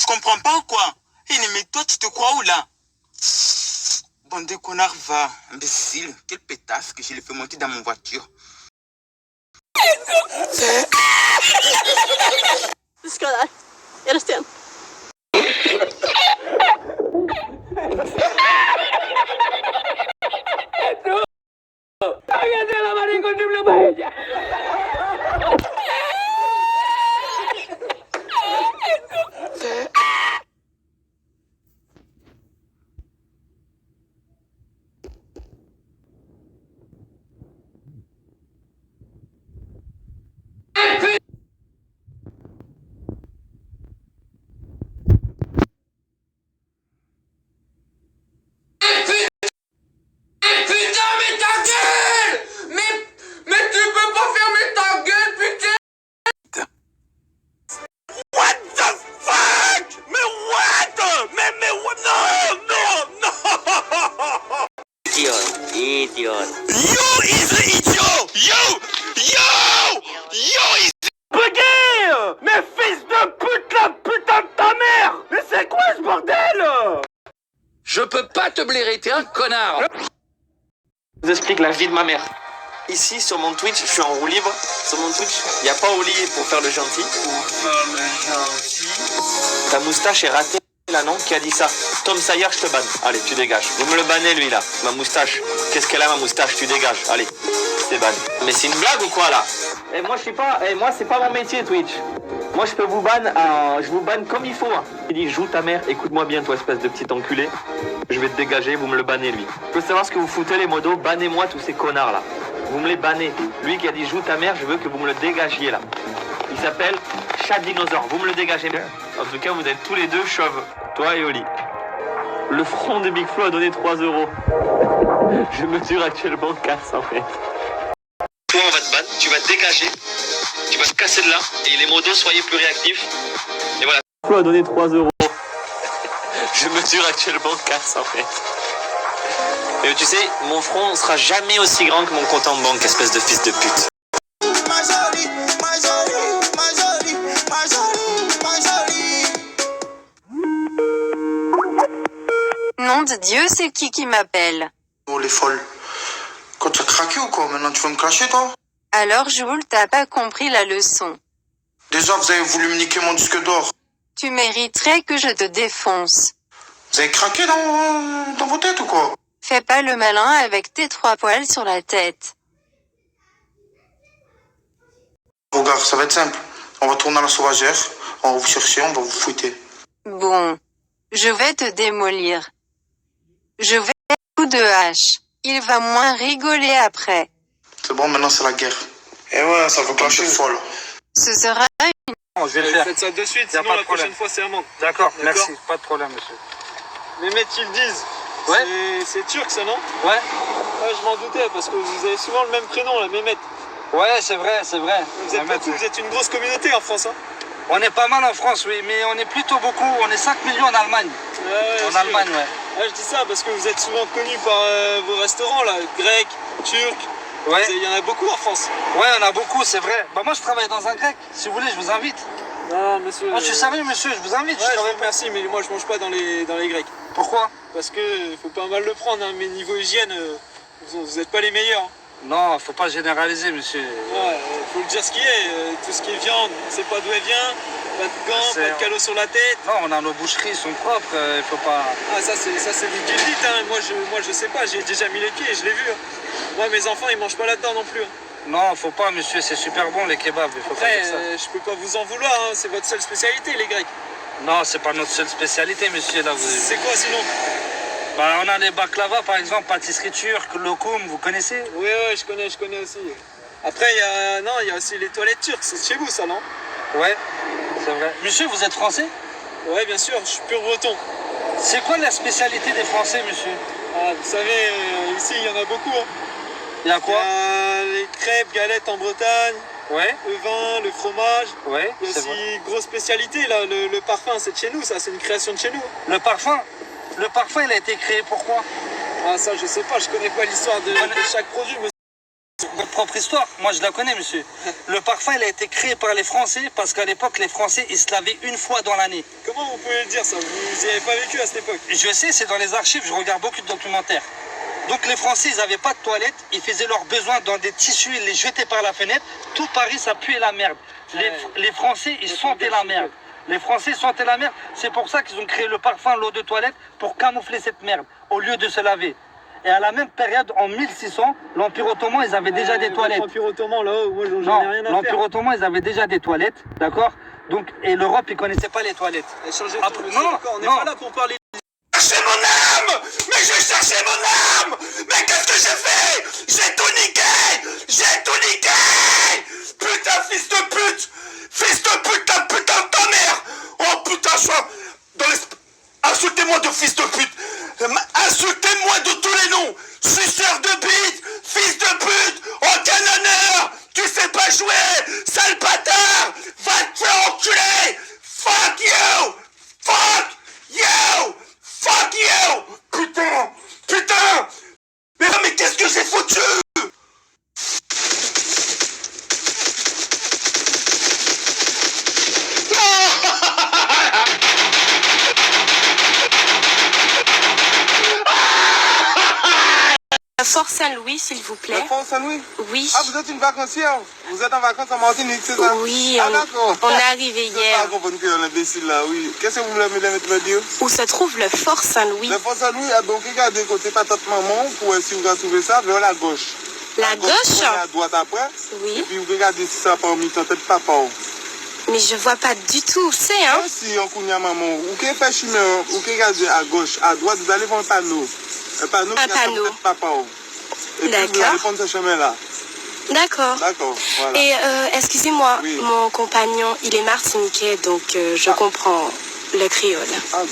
Tu comprends pas ou quoi? Mais toi, tu te crois où là? Bande de connards, va. Imbécile. Quel pétasse que je l'ai fait monter dans mon voiture. Du ska där. Är det sten? Idiot. You is the idiot! You is Bugué! Mais fils de pute, la putain de ta mère! Mais c'est quoi ce bordel? Je peux pas te blairer, t'es un connard. Je vous explique la vie de ma mère. Ici, sur mon Twitch, je suis en roue libre. Sur mon Twitch, il n'y a pas Oli pour faire le gentil. Ta moustache est ratée, là, non? Qui a dit ça? Tom Sayer, je te banne. Allez, tu dégages. Vous me le bannez, lui, là. Ma moustache. Qu'est-ce qu'elle a, ma moustache? Tu dégages. Allez, c'est banne. Mais c'est une blague ou quoi, là? Et moi, je suis pas... Et moi, c'est pas mon métier, Twitch. Moi, je peux vous banne, je vous banne comme il faut. Hein. Il dit, joue ta mère, écoute-moi bien, toi, espèce de petit enculé. Je vais te dégager, vous me le bannez, lui. Je veux savoir ce que vous foutez, les modos. Bannez-moi tous ces connards, là. Vous me les bannez. Lui qui a dit, joue ta mère, je veux que vous me le dégagiez, là. Il s'appelle Chat Dinosaure. Vous me le dégagez. En tout cas, vous êtes tous les deux chauves. Toi et Oli. Le front de Big Flo a donné 3 €. Je mesure actuellement 400 mètres. Toi, on va te battre, tu vas te dégager, tu vas te casser de là, et les modos, soyez plus réactifs. Et voilà. Flo a donné 3 €. Je mesure actuellement 400 mètres. Et tu sais, mon front sera jamais aussi grand que mon compte en banque, espèce de fils de pute. Nom de Dieu, c'est qui m'appelle? Oh, les folles. Quand tu as craqué ou quoi? Maintenant, tu vas me clasher, toi? Alors, Joule, t'as pas compris la leçon. Déjà, vous avez voulu me niquer mon disque d'or. Tu mériterais que je te défonce. Vous avez craqué dans vos têtes ou quoi? Fais pas le malin avec tes 3 poils sur la tête. Regarde, ça va être simple. On va tourner à la sauvagère, on va vous chercher, on va vous fouetter. Bon. Je vais te démolir. Je vais coup de hache. Il va moins rigoler après. C'est bon, maintenant c'est la guerre. Et ouais, ça va clasher folle. Ce sera une... Bon, je vais le faire. Faites ça de suite, Y a sinon pas de la problème. prochaine fois c'est amende. D'accord, merci. Pas de problème, monsieur. Les mecs ils le disent. Ouais. C'est turc ça, non? Ouais. Ouais, je m'en doutais parce que vous avez souvent le même prénom, la Mehmet. Ouais, c'est vrai, c'est vrai. Vous êtes beaucoup, vous êtes une grosse communauté en France, hein? On est pas mal en France, oui, mais on est plutôt beaucoup. On est 5 millions en Allemagne. Ouais, En Allemagne, ouais. Ouais, je dis ça parce que vous êtes souvent connus par vos restaurants là, grecs, turcs. Ouais. Il y en a beaucoup en France. Ouais, on a beaucoup, c'est vrai. Bah moi, je travaille dans un grec. Si vous voulez, je vous invite. Non, monsieur. Moi, je suis sérieux, monsieur, je vous invite. Ouais, je je travaille vous remercie, mais moi je mange pas dans les grecs. Pourquoi? Parce que faut pas mal le prendre, hein, mais niveau hygiène, vous êtes pas les meilleurs. Hein. Non, faut pas généraliser, monsieur. Ouais, faut le dire ce qui est. Tout ce qui est viande, on sait pas d'où elle vient. Pas de gants, C'est- pas de calot sur la tête. Non, on a nos boucheries, ils sont propres, il faut pas... Ah ça c'est vous qui le dites, hein. Moi je sais pas, j'ai déjà mis les pieds, je l'ai vu. Hein. Moi mes enfants ils mangent pas là-dedans non plus. Hein. Non, faut pas, monsieur, c'est super bon, les kebabs, il faut pas Après, dire ça. je peux pas vous en vouloir, hein. C'est votre seule spécialité les Grecs. Non, c'est pas notre seule spécialité, monsieur, là. C'est quoi sinon? Bah, on a les baklava, par exemple, pâtisserie turque, lokum, vous connaissez? Oui, je connais aussi. Après, il y a aussi les toilettes turques, c'est chez vous ça, non? Ouais, c'est vrai. Monsieur, vous êtes français? Ouais, bien sûr, je suis pur breton. C'est quoi la spécialité des Français, monsieur? Ah, vous savez, ici, il y en a beaucoup. Hein. Il y a Il y quoi? a les crêpes, galettes en Bretagne, Ouais, le vin, le fromage. ouais, Il y a c'est aussi vrai. grosse spécialité, là, le parfum, c'est de chez nous, ça, c'est une création de chez nous. Le parfum, il a été créé pourquoi? Ah, ça, je sais pas, je connais pas l'histoire de chaque produit, monsieur. Votre propre histoire, moi je la connais, monsieur. Le parfum, il a été créé par les Français parce qu'à l'époque, les Français, ils se lavaient une fois dans l'année. Comment vous pouvez le dire ça? Vous n'y avez pas vécu à cette époque? Je sais, c'est dans les archives, je regarde beaucoup de documentaires. Donc les Français, ils n'avaient pas de toilettes, ils faisaient leurs besoins dans des tissus, ils les jetaient par la fenêtre. Tout Paris, ça puait la merde. Les Français, ils sentaient la merde. Les Français sentaient la merde. C'est pour ça qu'ils ont créé le parfum, l'eau de toilette, pour camoufler cette merde, au lieu de se laver. Et à la même période, en 1600, l'Empire ottoman, ils avaient déjà des toilettes. L'Empire ottoman, là-haut, moi j'en ai rien à faire. L'Empire ottoman, ils avaient déjà des toilettes, d'accord? Donc, et l'Europe, ils connaissaient pas les toilettes. Après, non, on n'est pas là pour parler. Chercher mon âme! Mais j'ai cherché mon âme! Mais qu'est-ce que j'ai fait? J'ai tout niqué! J'ai tout niqué! Putain, fils de pute! Fils de putain, putain de ta mère! Oh putain, je suis dans les... Insultez-moi de fils de pute! Insultez-moi de tous les noms! Suceur de bite! Fils de pute! Aucun honneur! Tu sais pas jouer! Sale bâtard! Va te faire enculer! Fuck you! Fuck you! Fuck you! Putain! Putain! Mais qu'est-ce que j'ai foutu? Fort Saint-Louis, s'il vous plaît. Fort Saint-Louis? Oui. Ah, vous êtes une vacancière? Vous êtes en vacances en Martinique, c'est ça? Oui, ah, d'accord. On est arrivé hier. Je ne comprends pas l'imbécile là, oui. Qu'est-ce que vous voulez me dire? Où se trouve le Fort Saint-Louis? Le Fort Saint-Louis, donc regardez côté patate maman, pour si vous avez trouvé ça, vers la gauche. La gauche? À droite après. Oui. Et puis vous regardez si ça part en mi-temps, peut-être pas par où. Mais je vois pas du tout où c'est, hein? Si on connaît maman, vous pouvez faire chemin, vous pouvez regarder à gauche, à droite, vous allez voir un panneau. Un panneau qui ne peut-être pas par où. Et puis vous allez prendre ce chemin-là. D'accord. D'accord, voilà. Et excusez-moi, oui. mon compagnon, il est martiniquais, donc je comprends le créole. Ah,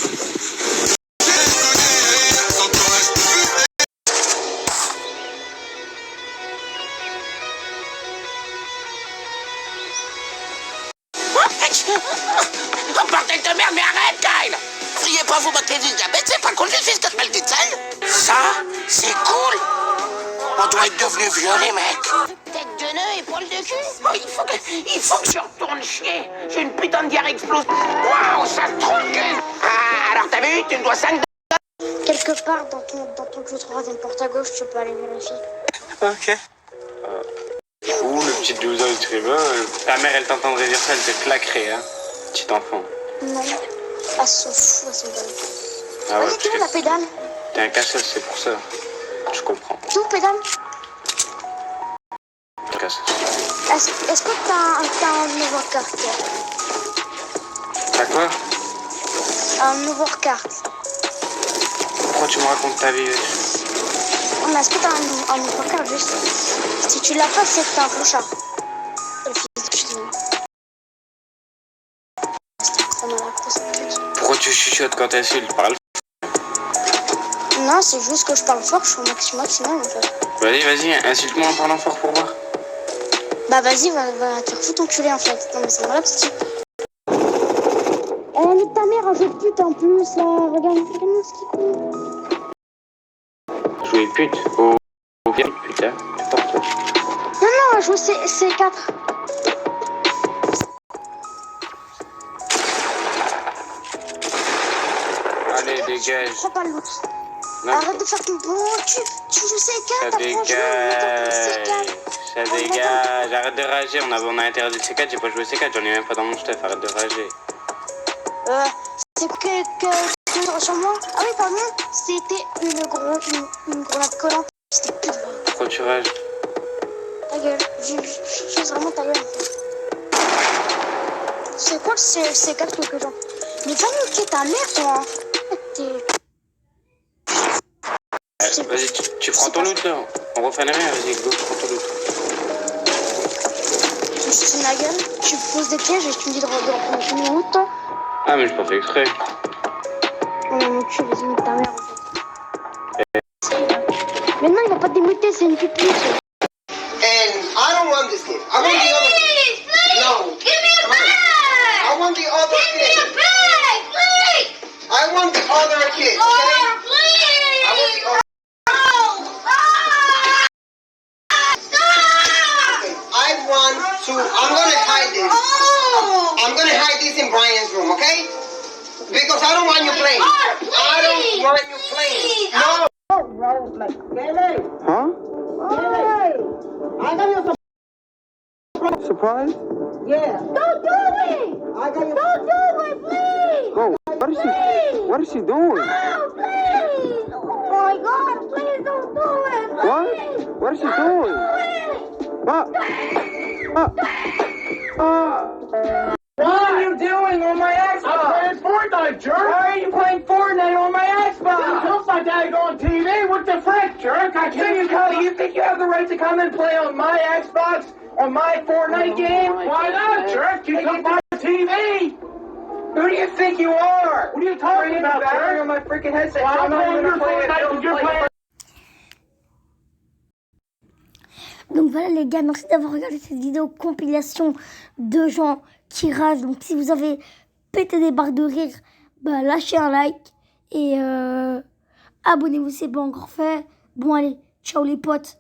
Oh bordel de merde, mais arrête, Kyle! Criez pas, vous moquez du diabète, c'est pas cool, je fais ce que je mets le sel. Ça, c'est cool! On doit être devenu vieux, les mecs! Tête de nœud et poil de cul? Oh, il faut que je retourne chier! J'ai une putain de diarrhée explose! Waouh, ça se trouve que... Ah, alors t'as vu, tu me dois 5 de... Quelque part dans ton jeu 3ème porte à gauche, tu peux aller vérifier. Ok. Fou, le petit 12 ans du tribun. Ta mère, elle t'entendrait dire ça, elle te claquerait, hein. Petit enfant. Non. Ah, c'est fou, c'est dingue. Ah ouais, vas-y, tu veux la pédale? T'es un casseur, c'est pour ça. Je comprends. Tout pédale? Casseur. Est-ce que t'as un nouveau carte? T'as quoi? Un nouveau carte. Pourquoi tu me racontes ta vie? Oh, mais est-ce que t'as un nouveau carte juste? Si tu l'as pas, c'est que t'es un clochard. Le fils de chute. C'est trop malade, cette pute. Pourquoi tu chuchotes quand t'insultes? Parle. Non, c'est juste que je parle fort, je suis au maximum en fait. Vas-y, insulte-moi en parlant fort pour voir. Bah vas-y, va te foutre ton culé en fait. Non mais c'est malade, ce type. Eh, nique ta mère, un jeu de pute en plus là. Regarde-moi ce qui court. Jouer pute. Oh, putain. Porte-toi. Non, jouer C4. Allez, dégage. Je prends pas le loot. Non, arrête de faire ton bon, tu joues C4, ça dégage. Ça dégage. Arrête de rager. On a interdit le C4. J'ai pas joué C4. J'en ai même pas dans mon stuff. Arrête de rager. C'est que sur moi. Ah oui, pardon. C'était une grenade collante. C'était plus de vrai. Pourquoi tu rages? Ta gueule. Je vraiment ta gueule. C'est quoi le C4 quelque genre? Mais va niquer ta mère, toi. Vas-y, tu prends ton loot là. On refait la mer. Vas-y, go, prends ton loot. Tu me fous ma gueule, tu me poses des pièges et tu me dis de reprendre ton loot, toi. Ah, mais je pas fait exprès. Oh mon cul, vas-y, nique ta mère en fait. Mais non, il va pas te démuter, c'est une pute. And I don't want this kid. I want the other kid. No. Give me a bag. I want the other kid. Give me a bag, please. I want the other kid. Oh, please. I want the other. Oh, stop. Stop. Because I don't want you playing. I don't want you playing. No. Huh? I got you a Surprise? Yeah. Don't do it! I got you. Don't do it, please! Bro, what is she doing? Oh, please! Oh my God! Please don't do it! Please. What? What is she doing? What are you doing on my Xbox? I'm playing Fortnite, jerk! Why are you playing Fortnite on my Xbox? Don't my dad go on TV? What the frick, jerk? I can't you think you have the right to come and play on my Xbox? On my Fortnite game? Why not, jerk? You took my TV! Who do you think you are? What are you talking about, jerk? On my freaking headset. I'm playing your Fortnite because you're playing. Donc voilà les gars, merci d'avoir regardé cette vidéo compilation de gens qui ragent. Donc si vous avez pété des barres de rire, bah lâchez un like et abonnez-vous si c'est pas encore fait. Bon allez, ciao les potes.